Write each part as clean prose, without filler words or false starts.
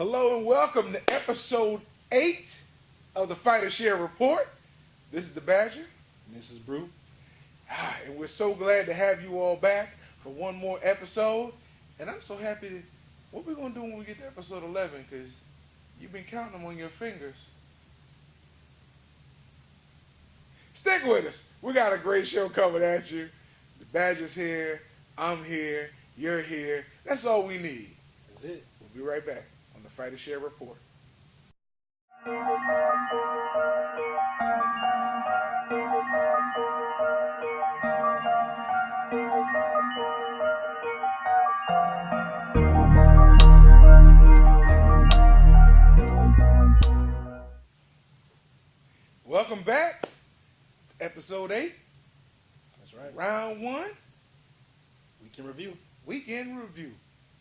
Hello and welcome to episode 8 of the Fighter Share Report. This is the Badger. And this is Brew. And we're so glad to have you all back for one more episode. And I'm so happy to, what we're going to do when we get to episode 11, because you've been counting them on your fingers. Stick with us. We got a great show coming at you. The Badger's here. I'm here. You're here. That's all we need. That's it. We'll be right back on the Fighter Share Report. Welcome back to episode 8. That's right. Round 1. Weekend review. Weekend review.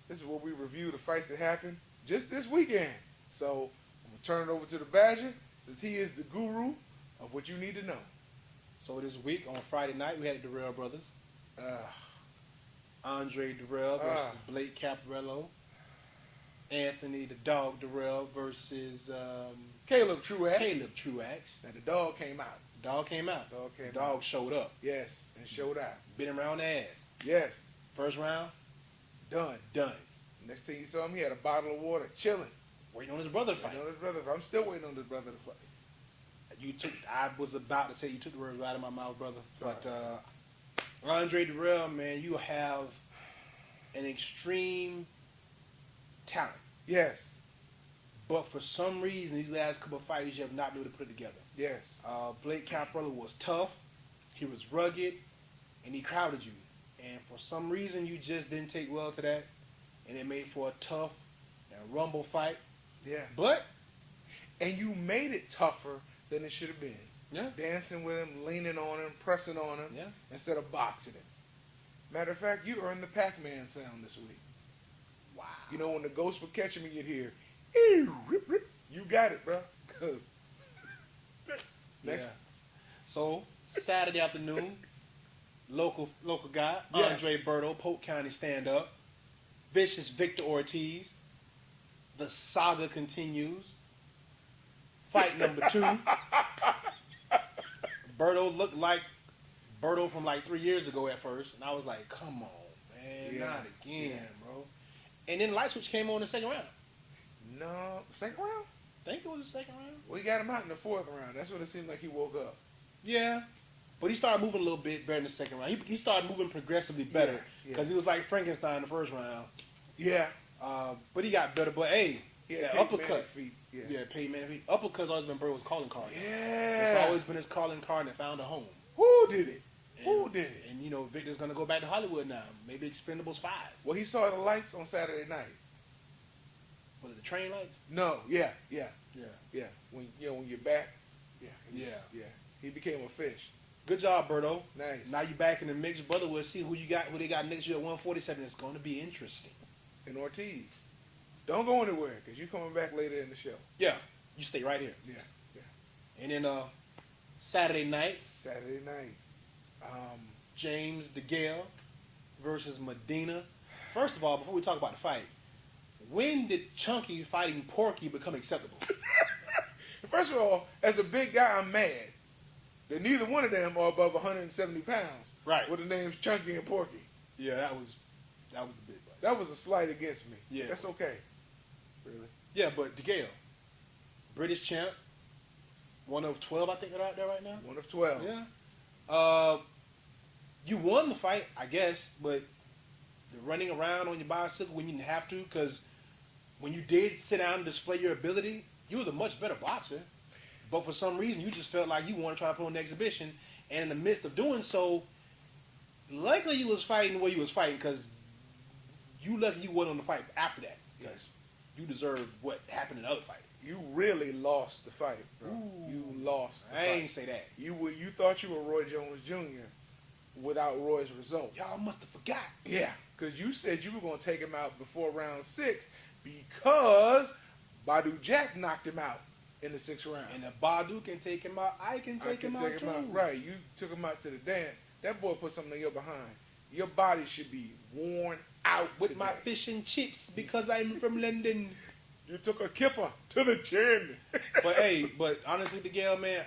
This is where we review the fights that happened just this weekend. So I'm going to turn it over to the Badger since he is the guru of what you need to know. So this week on Friday night we had the Durrell brothers. Andre Durrell versus Blake Caparello. Anthony the Dog Durrell versus Caleb Truax. Now the dog came out. Dog came out. Dog showed up. Yes, and showed out. Bit him around the ass. Yes. First round. Done. Next thing you saw him, he had a bottle of water, chilling. Waiting on his brother to fight. I'm still waiting on his brother to fight. I was about to say you took the words right out of my mouth, brother. Sorry. But Andre Durrell, man, you have an extreme talent. Yes. But for some reason, these last couple of fights, you have not been able to put it together. Yes. Blake Caparello was tough. He was rugged, and he crowded you. And for some reason, you just didn't take well to that, and it made for a tough and rumble fight. Yeah. And you made it tougher than it should have been. Yeah. Dancing with him, leaning on him, pressing on him, instead of boxing him. Matter of fact, you earned the Pac-Man sound this week. Wow. You know, when the ghost would catch him, you'd hear, "Ew, rip, rip." You got it, bro. Cause next. Yeah. So Saturday afternoon, local guy, Yes. Andre Berto, Polk County stand-up, vicious Victor Ortiz. The saga continues. Fight number 2. Berto looked like Berto from like 3 years ago at first, and I was like, "Come on, man, not again, bro." And then light switch came on in the second round. No, second round? I think it was the second round. We got him out in the 4th round. That's when it seemed like he woke up. Yeah. But he started moving a little bit better in the second round. He started moving progressively better because he was like Frankenstein in the first round. Yeah. But he got better. But hey, that uppercut. Feet. Payne Manning feet. Uppercut's always been Burrow's calling card. Yeah. It's always been his calling card and found a home. Who did it? And you know, Victor's gonna go back to Hollywood now. Maybe Expendables 5. Well, he saw the lights on Saturday night. Was it the train lights? No. Yeah. When you're back. Yeah. He became a fish. Good job, Berto. Nice. Now you back in the mix, brother. We'll see who they got next year at 147. It's going to be interesting. And Ortiz. Don't go anywhere, because you're coming back later in the show. Yeah. You stay right here. Yeah. And then Saturday night. James DeGale versus Medina. First of all, before we talk about the fight, when did Chunky fighting Porky become acceptable? First of all, as a big guy, I'm mad that neither one of them are above 170 pounds. Right. With the names Chunky and Porky. Yeah, that was a big fight. That was a slight against me. Yeah. That's okay. Really? Yeah, but DeGale, British champ, one of 12, I think they're out there right now. One of 12. Yeah. You won the fight, I guess, but the running around on your bicycle when you didn't have to, because when you did sit down and display your ability, you were the much better boxer. But for some reason, you just felt like you wanted to try to put on an exhibition. And in the midst of doing so, luckily you was fighting the way you was fighting, because you lucky you wasn't on the fight after that, because you deserved what happened in the other fight. You really lost the fight, bro. Ooh. You lost the I fight. ain't say that. You thought you were Roy Jones Jr. without Roy's results. Y'all must have forgot. Yeah, because you said you were going to take him out before round 6 because Badu Jack knocked him out in the 6th round. And if Badu can take him out, I can take him out too. Right, you took him out to the dance. That boy put something on your behind. Your body should be worn out with today. my fish and chips because I'm from London. You took a kipper to the chin. But hey, honestly, Miguel, man,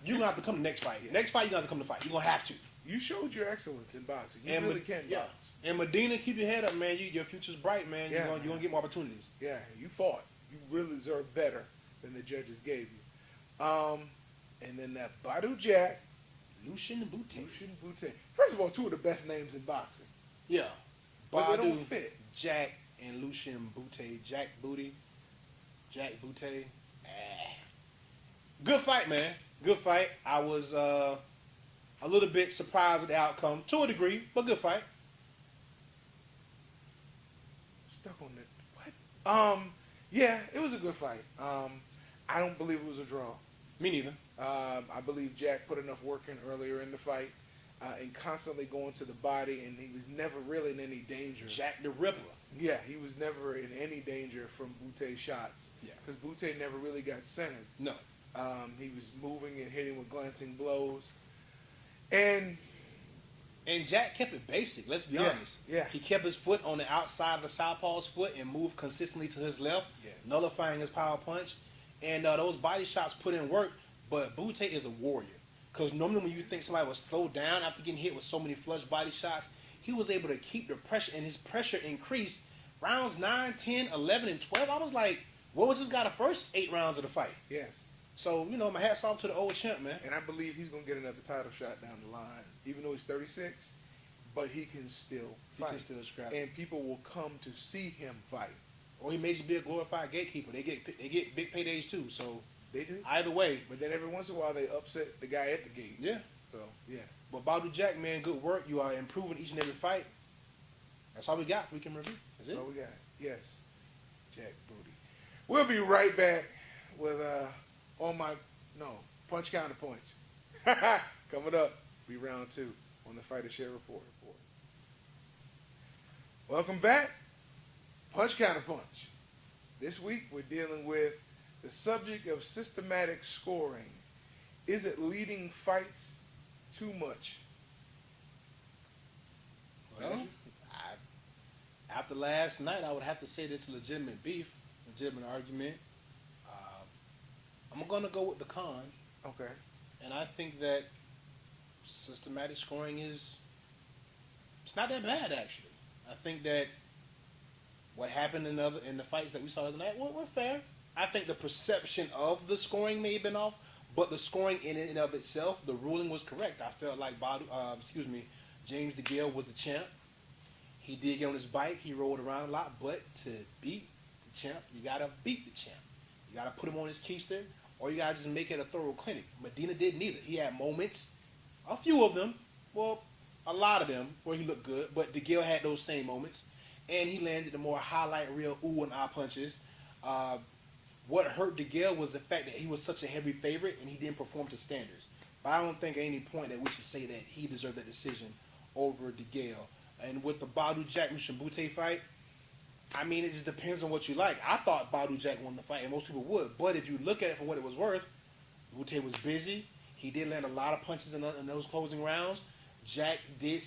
you gonna have to come to next fight. Next fight, you gonna have to come to fight. You gonna have to. You showed your excellence in boxing. You And really can box. And Medina, keep your head up, man. Your future's bright, man. Yeah, You're gonna get more opportunities. Yeah, you fought. You really deserve better than the judges gave you. And then that Badu Jack, Lucian Bute. First of all, two of the best names in boxing. Yeah. But they Badu, don't fit. Jack, and Lucian Bute. Jack Booty. Jack Bute. Good fight, man. Good fight. I was a little bit surprised with the outcome, to a degree, but good fight. Stuck on it. What? Yeah, it was a good fight. I don't believe it was a draw. Me neither. I believe Jack put enough work in earlier in the fight and constantly going to the body, and he was never really in any danger. Jack the Ripper. Yeah, he was never in any danger from Bute's shots. Yeah. Because Bute never really got centered. No. He was moving and hitting with glancing blows. And Jack kept it basic, let's be honest. Yeah. He kept his foot on the outside of the southpaw's foot and moved consistently to his left, Yes. nullifying his power punch. And those body shots put in work, but Bute is a warrior. Because normally when you think somebody was slowed down after getting hit with so many flush body shots, he was able to keep the pressure, and his pressure increased. Rounds 9, 10, 11, and 12, I was like, what was this guy the first 8 rounds of the fight? yes. So, my hat's off to the old champ, man. And I believe he's going to get another title shot down the line, even though he's 36. But he can still He fight. can still scrap. And people will come to see him fight. Or he may just be a glorified gatekeeper. They get big paydays too. So They do. either way, But then every once in a while, they upset the guy at the gate. yeah. So, yeah. But Badu Jack, man, good work. You are improving each and every fight. That's all we got. We can review. That's it. So we got it. Yes. Jack Booty. We'll be right back with punch counterpoints. Coming up, be round 2 on the Fighter Share Report. Welcome back. Punch counterpunch. This week we're dealing with the subject of systematic scoring. Is it leading fights too much? Well, after last night, I would have to say that's legitimate beef, legitimate argument. I'm going to go with the con. Okay. And I think that systematic scoring it's not that bad, actually. I think that what happened in the fights that we saw the other night were fair. I think the perception of the scoring may have been off, but the scoring in and of itself, the ruling was correct. I felt like James DeGale was the champ. He did get on his bike. He rolled around a lot, but to beat the champ, you gotta beat the champ. You gotta put him on his keister, or you gotta just make it a thorough clinic. Medina did neither. He had moments, a few of them, well, a lot of them, where he looked good, but DeGale had those same moments, and he landed the more highlight reel ooh and ah punches. What hurt DeGale was the fact that he was such a heavy favorite and he didn't perform to standards. But I don't think at any point that we should say that he deserved that decision over DeGale. And with the Badu Jack Lucian Bute fight, I mean, it just depends on what you like. I thought Badu Jack won the fight, and most people would. But if you look at it for what it was worth, Bute was busy. He did land a lot of punches in those closing rounds. Jack did,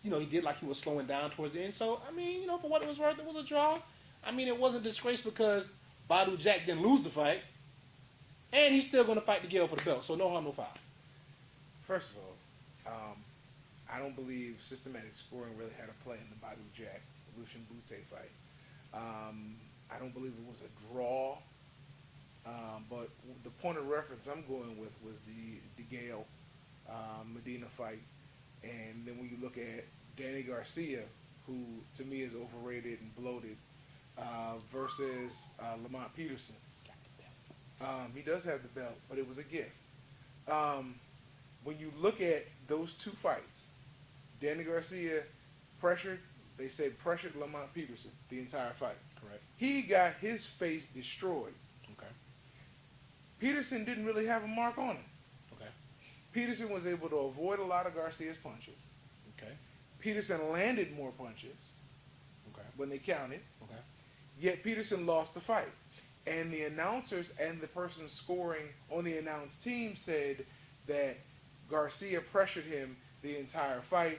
he did like he was slowing down towards the end. So, I mean, for what it was worth, it was a draw. I mean, it wasn't disgrace because Badu Jack didn't lose the fight. And he's still going to fight DeGale for the belt. So, no harm, no foul. First of all, I don't believe systematic scoring really had a play in the Badu Jack Lucian Bute fight. I don't believe it was a draw. But the point of reference I'm going with was the DeGale Medina fight. And then when you look at Danny Garcia, who to me is overrated and bloated, versus Lamont Peterson. He does have the belt, but it was a gift. When you look at those two fights, Danny Garcia pressured Lamont Peterson the entire fight. Correct. He got his face destroyed. Okay. Peterson didn't really have a mark on him. Okay. Peterson was able to avoid a lot of Garcia's punches. Okay. Peterson landed more punches Okay. when they counted, Okay. yet Peterson lost the fight. And the announcers and the person scoring on the announced team said that Garcia pressured him the entire fight.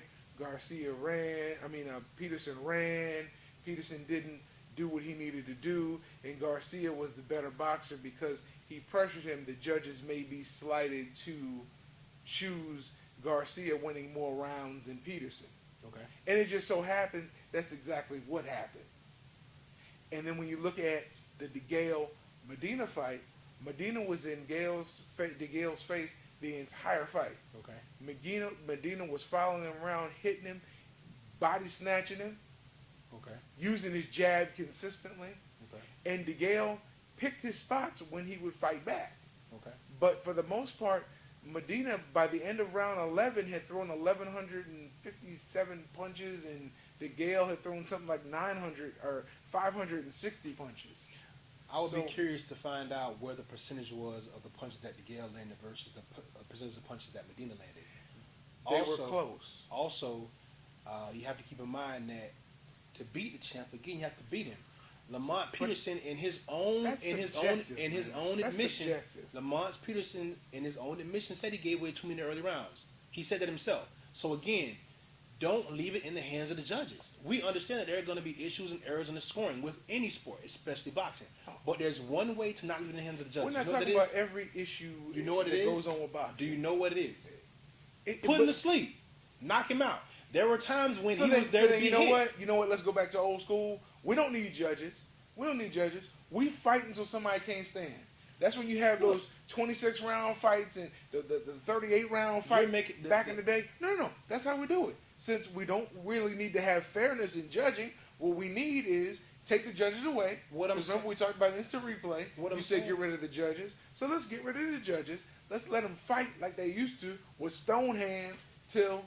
Peterson ran. Peterson didn't do what he needed to do. and Garcia was the better boxer because he pressured him. The judges may be slighted to choose Garcia winning more rounds than Peterson. Okay. And it just so happens that's exactly what happened. And then when you look at the DeGale Medina fight, Medina was in DeGale's face the entire fight. Okay. Medina was following him around, hitting him, body snatching him, Okay. using his jab consistently. Okay. And DeGale picked his spots when he would fight back. Okay. But for the most part, Medina, by the end of round 11, had thrown 1,157 punches, and DeGale had thrown something like 900 or 560 punches. I would So- be curious to find out where the percentage was of the punches that DeGale landed versus the percentage of punches that Medina landed. They were close. Also, you have to keep in mind that to beat the champ again, you have to beat him. Lamont Peterson, in his own That's admission, subjective. Lamont Peterson, in his own admission, said he gave away too many early rounds. He said that himself. So again, don't leave it in the hands of the judges. We understand that there are going to be issues and errors in the scoring with any sport, especially boxing. But there's one way to not leave it in the hands of the judges. We're not You know what talking it is? about every issue You know what it that is? goes on with boxing. Do you know what it is? Put Put him to sleep. Knock him out. There were times when So he then, was there to be you know hit. what? You know what? Let's go back to old school. We don't need judges. We fight until somebody can't stand. That's when you have those 26 round fights and the 38 round fights back in the day. No. That's how we do it. Since we don't really need to have fairness in judging, what we need is take the judges away. Remember we talked about instant replay. You said get rid of the judges. So let's get rid of the judges. Let's let them fight like they used to with stone hands till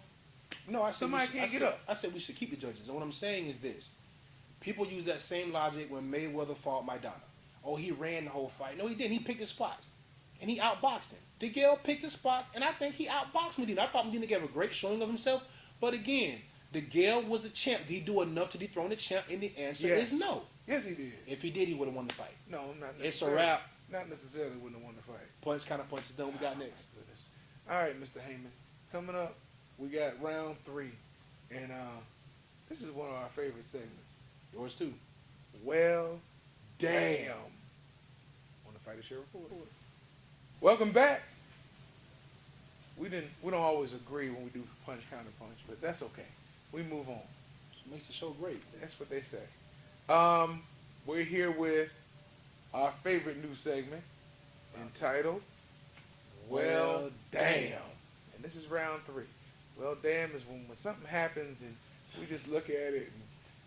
somebody can't get up. I said we should keep the judges. And what I'm saying is this. People use that same logic when Mayweather fought Maidana. Oh, he ran the whole fight. No, he didn't. He picked his spots. And he outboxed him. DeGale picked his spots, and I think he outboxed Medina. I thought Medina gave a great showing of himself. But again, DeGale was the champ. Did he do enough to dethrone the champ? And the answer is no. Yes, he did. If he did, he would have won the fight. No, not necessarily. It's a wrap. Not necessarily wouldn't have won the fight. Punch is done. We got next. My goodness. All right, Mr. Heyman. Coming up, we got round 3. And this is one of our favorite segments. Yours too. Well, damn. Want to fight a sheriff report? Welcome back. We don't always agree when we do punch counter punch, but that's okay. We move on. It makes the show great. That's what they say. We're here with our favorite new segment entitled Well, Damn. And this is round 3. Well, damn is when something happens and we just look at it. And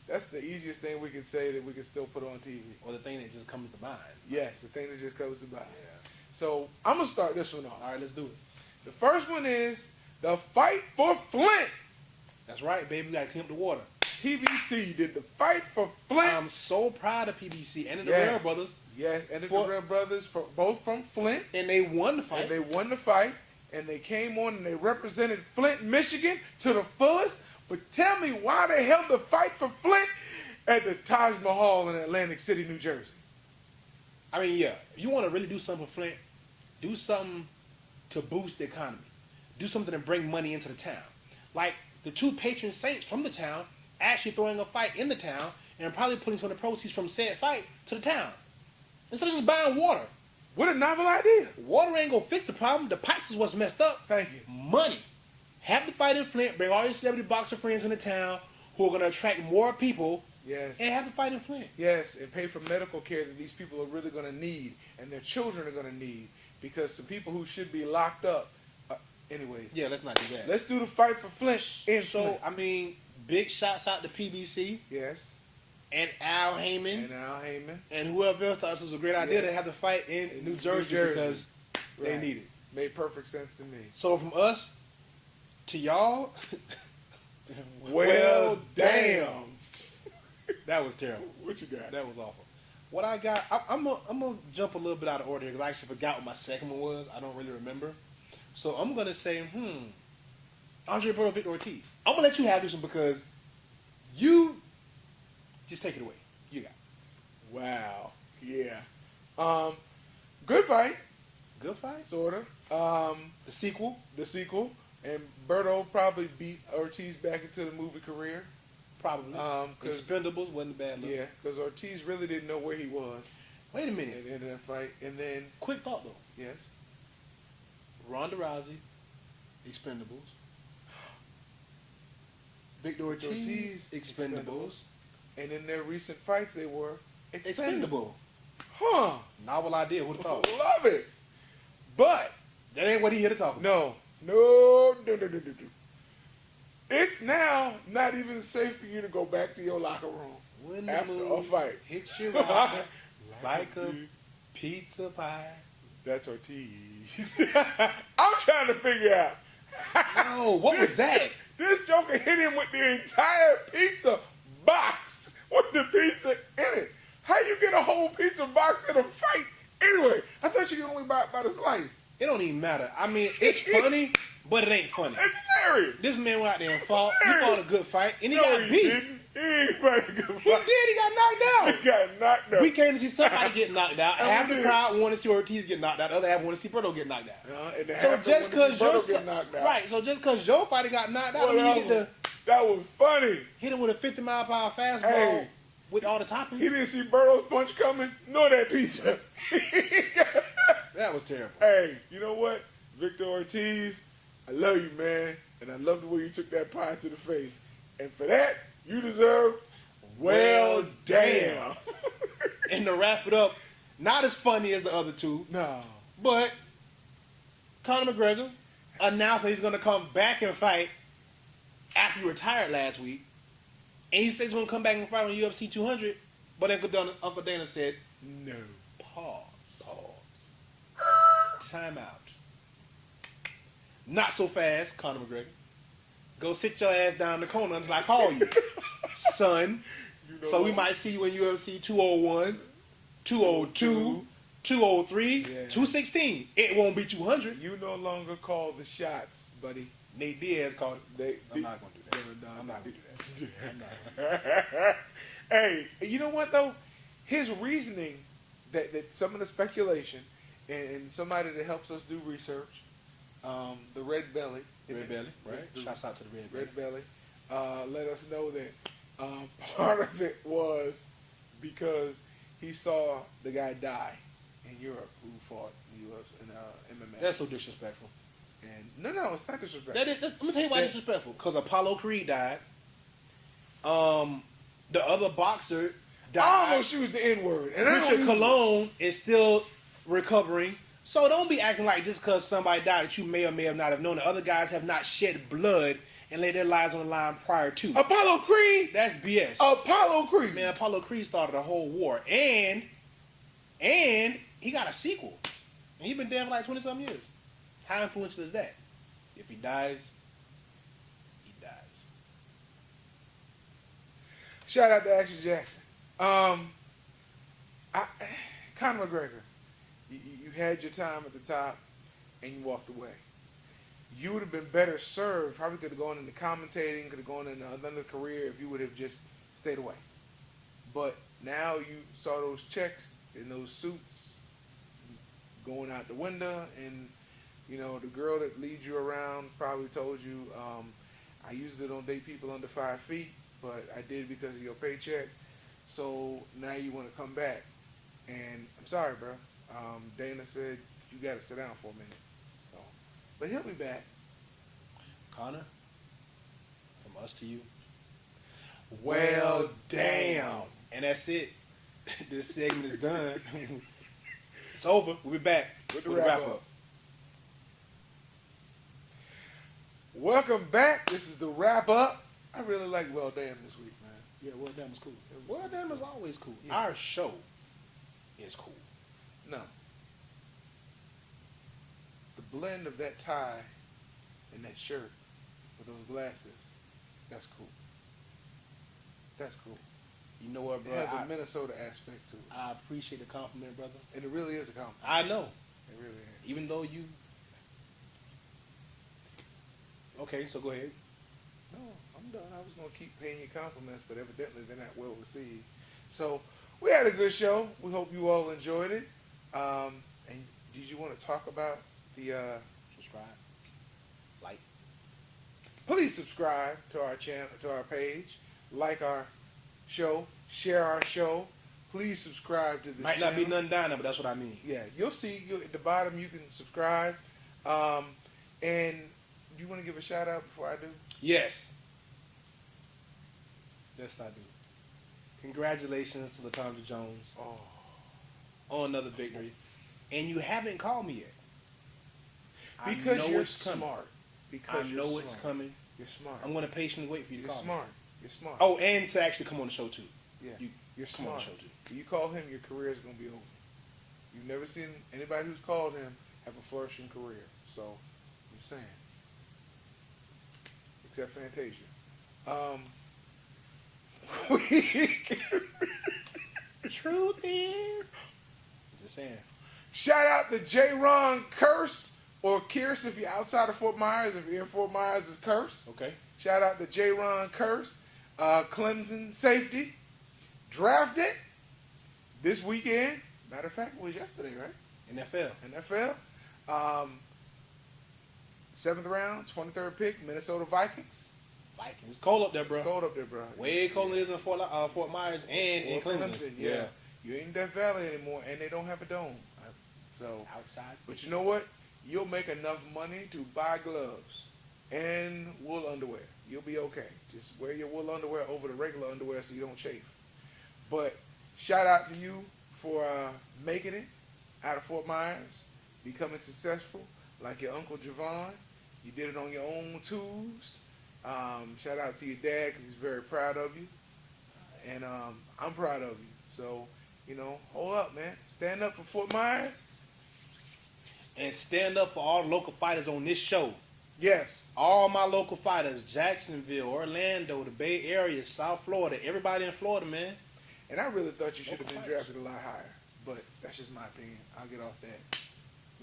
that's the easiest thing we can say that we can still put on TV. Or the thing that just comes to mind. Yes, the thing that just comes to mind. Yeah. So I'm going to start this one off. All right, let's do it. The first one is the fight for Flint. That's right, baby. We got to clean up the water. PBC did the fight for Flint. I'm so proud of PBC and the Guerrero brothers. Yes, and the Guerrero brothers, both from Flint. And they won the fight. And they won the fight. And they came on and they represented Flint, Michigan to the fullest. But tell me why they held the fight for Flint at the Taj Mahal in Atlantic City, New Jersey. I mean, yeah, if you want to really do something for Flint, do something to boost the economy. Do something to bring money into the town. Like the 2 patron saints from the town actually throwing a fight in the town and probably putting some of the proceeds from said fight to the town. Instead of just buying water. What a novel idea. Water ain't going to fix the problem. The pipes is what's messed up. Thank you. Money. Have the fight in Flint. Bring all your celebrity boxer friends in the town who are going to attract more people. Yes. And have the fight in Flint. Yes, and pay for medical care that these people are really going to need and their children are going to need. Because some people who should be locked up. Anyways. Yeah, let's not do that. Let's do the fight for Flint. So, I mean, big shots out to PBC. Yes. And Al Heyman. And whoever else thought this was a great idea to have the fight in New Jersey because they need it. Made perfect sense to me. So from us to y'all, well, damn. That was terrible. What you got? That was awful. What I got, I'm gonna jump a little bit out of order here because I actually forgot what my second one was. I don't really remember. So I'm gonna say, Andre Berto, Victor Ortiz. I'm gonna let you have this one because you just take it away. You got it. Wow. Yeah. Good fight. Good fight. Sort of. The sequel. And Berto probably beat Ortiz back into the movie career. Probably. 'Cause- Expendables wasn't a bad look. Yeah, because Ortiz really didn't know where he was Wait a at minute. the end of that fight. And then, Quick thought though. yes, Ronda Rousey, Expendables. Victor Ortiz, Expendables. and in their recent fights, they were expendable. Expendable. Huh. Novel idea. Who'd have thought? Love it. But, That ain't what he here to talk about. no. It's now not even safe for you to go back to your locker room When the after a mood fight. hits you right like a pizza pie. That's Ortiz. I'm trying to figure out. No, what was that? This Joker hit him with the entire pizza box with the pizza in it. How you get a whole pizza box in a fight? Anyway, I thought you could only buy it by the slice. It don't even matter. I mean, it's funny, but it ain't funny. It's hilarious. This man went out there and fought. He fought a good fight, and he got he beat. didn't. He ain't fight a good He fight. did. He got knocked out. He got knocked out. We came to see somebody get knocked out. And Half we the did. crowd wanted to see Ortiz get knocked out. The other half wanted to see Berto get knocked out. And the So half just that wanted to because see your Berto get knocked out. right, so just because your fighter got knocked out, Well, you get to that was funny. hit him with a 50-mile-per-hour fastball Hey. with all the toppings. He didn't see Berto's punch coming, nor that pizza. That was terrible. Hey, you know what? Victor Ortiz, I love you, man. And I love the way you took that pie to the face. And for that, you deserve, well, damn. And to wrap it up, not as funny as the other two, No. but Conor McGregor announced that he's going to come back and fight after he retired last week. And he says he's going to come back and fight on UFC 200. But Uncle Dana said, No. pause. Time out. Not so fast, Conor McGregor. Go sit your ass down in the corner until I call you, son. You know So we what? might see you in UFC 201, 202, 203, Yeah. 216. It won't be 200. You no longer call the shots, buddy. Nate Diaz called it. I'm not gonna do that. I'm not gonna do that. Hey, you know what though? His reasoning that some of the speculation and somebody that helps us do research, the Red Belly, Red Belly, right? The Shouts out to the Red Belly. Red Belly, let us know that part of it was because he saw the guy die in Europe who fought in MMA. That's so disrespectful. And no, it's not disrespectful. Let me tell you why it's disrespectful. Because Apollo Creed died. The other boxer I died. almost used the N-word. And I don't Richard use Colon is still recovering. So don't be acting like just because somebody died that you may or may have not have known. The other guys have not shed blood and laid their lives on the line prior to. Apollo Creed. That's BS. Apollo Creed. Man, Apollo Creed started a whole war. And he got a sequel. And he's been dead for like 20-something years. How influential is that? If he dies, he dies. Shout out to Action Jackson. Conor McGregor, you had your time at the top, and you walked away. You would have been better served. Probably could have gone into commentating, could have gone into another career if you would have just stayed away. But now you saw those checks and those suits going out the window, and you know the girl that leads you around probably told you, I usually don't date people under 5 feet, but I did because of your paycheck. So now you want to come back, and I'm sorry, bro. Dana said you got to sit down for a minute. So, but he'll be back. Connor, from us to you. Well, damn. And that's it. This segment is done. It's over. We'll be back With the wrap up. Welcome back. This is the wrap up. I really like Well Damn this week, man. Yeah, Well Damn is cool. It was- Well Damn is always cool. Yeah. Our show is cool. No. The blend of that tie and that shirt with those glasses, that's cool. That's cool. You know what, It bro? has a Minnesota aspect to it. I appreciate the compliment, brother. And it really is a compliment. I know. It really is. Even though you... Okay, so go ahead. No, I'm done. I was going to keep paying you compliments, but evidently they're not well received. So we had a good show. We hope you all enjoyed it. And did you want to talk about the... Subscribe. Like. Please subscribe to our channel, to our page. like our show, share our show. Please subscribe to this Might not be channel. nothing down there, but that's what I mean. Yeah, you'll see at the bottom you can subscribe. And do you want to give a shout out before I do? Yes. Yes, I do. Congratulations to LaTondra Jones Oh, on another victory. And you haven't called me yet. because I know you're it's coming. smart. Because I you're know smart. it's coming. You're smart. I'm going to patiently wait for you to You're call smart. me. You're smart. Oh, and to actually come on the show, too. yeah. You're Come on the smart. show, too. You call him, your career is going to be over. You've never seen anybody who's called him have a flourishing career. So, I'm saying. Except Fantasia. Truth is. Just saying. Shout out to J. Ron Curse, or Kearse if you're outside of Fort Myers. If you're in Fort Myers, it's Curse. Okay. Shout out to J. Ron Curse. Clemson safety. Drafted this weekend. Matter of fact, it was yesterday, right? NFL. NFL. 7th round, 23rd pick, Minnesota Vikings. Vikings. It's cold up there, bro. It's cold up there, bro. Way colder than it is in Fort Myers and in Or Clemson. yeah. You ain't in Death Valley anymore, and they don't have a dome. So, Outside. but you know what? You'll make enough money to buy gloves and wool underwear. You'll be okay. Just wear your wool underwear over the regular underwear so you don't chafe. But shout out to you for making it out of Fort Myers, becoming successful like your Uncle Javon. You did it on your own tools. Shout out to your dad because he's very proud of you. And I'm proud of you. So, hold up, man. Stand up for Fort Myers. And stand up for all the local fighters on this show. Yes. All my local fighters, Jacksonville, Orlando, the Bay Area, South Florida, everybody in Florida, man. And I really thought you should have been Local fighters. drafted a lot higher. But that's just my opinion. I'll get off that.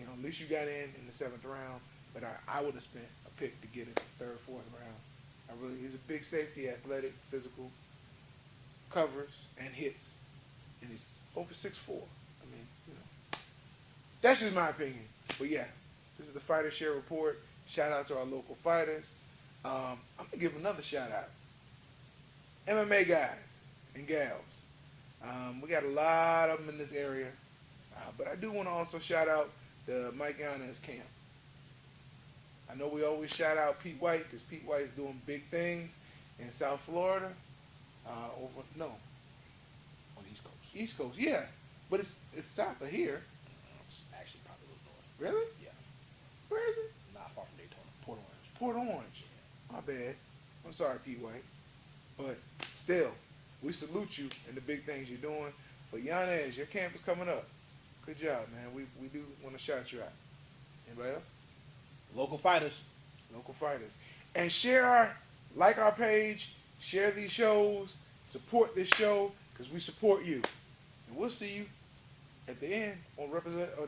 At least you got in the 7th round. But I would have spent a pick to get in the 3rd, 4th round. He's a big safety, athletic, physical, covers, and hits. And he's over 6'4". That's just my opinion. But yeah, this is the Fighter Share Report. Shout out to our local fighters. I'm going to give another shout out. MMA guys and gals. We got a lot of them in this area. But I do want to also shout out the Mike Yanez camp. I know we always shout out Pete White because Pete White is doing big things in South Florida. On the East Coast. East Coast, yeah. But it's south of here. It's actually probably a little north. Really? Yeah. Where is it? Not far from Daytona. Port Orange. Port Orange. My bad. I'm sorry, Pete White. But still, we salute you and the big things you're doing. But Yanez, your camp is coming up. Good job, man. We do want to shout you out. Anybody else? Local fighters. Local fighters. And like our page, share these shows, support this show, because we support you. And we'll see you at the end on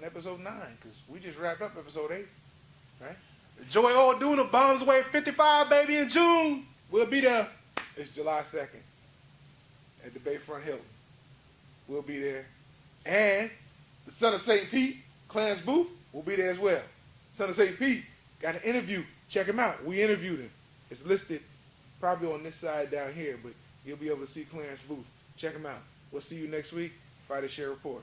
episode 9, because we just wrapped up episode 8. Right? Joey Orduna, Bombs Away 55, baby, in June. We'll be there. It's July 2nd at the Bayfront Hilton. We'll be there. And the son of St. Pete, Clarence Booth, will be there as well. Son of St. Pete got an interview. Check him out. We interviewed him. It's listed probably on this side down here, but you'll be able to see Clarence Booth. Check him out. We'll see you next week. Fighter Share Report.